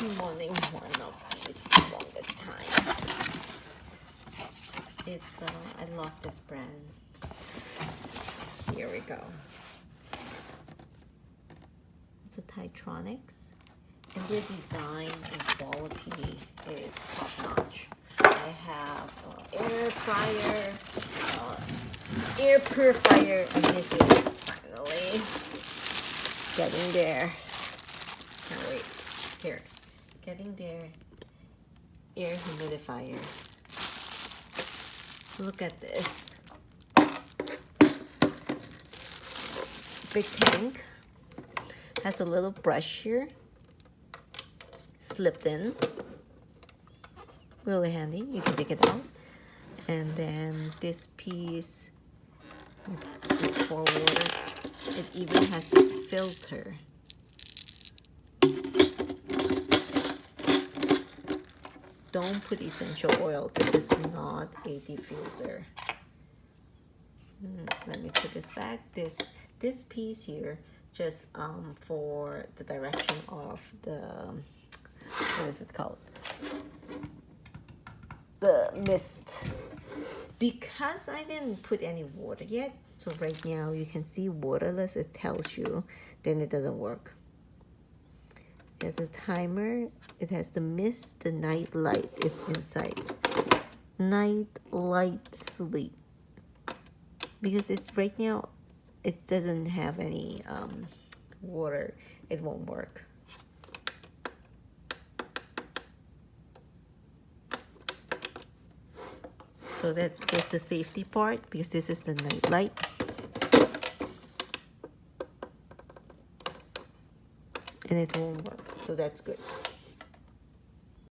been wanting one of these for the longest time. It's I love this brand. Here we go. It's a Titronics, and their design and quality is top notch. I have air fryer, air purifier, and this is finally getting there. Can't wait. Here, getting there. Air humidifier. Look at this. Big tank. Has a little brush here. Slipped in. Really handy. You can take it out. And then this piece, it's for water. It even has a filter. Don't put essential oil. This is not a diffuser. Let me put this back. This piece here, just for the direction of the, what is it called? The mist. Because I didn't put any water yet, so right now you can see waterless, it tells you, then it doesn't work. It has a timer. It has the mist, the night light. It's inside. Night light sleep. Because it's right now, it doesn't have any water. It won't work. So that's the safety part, because this is the night light. And it won't work, so that's good.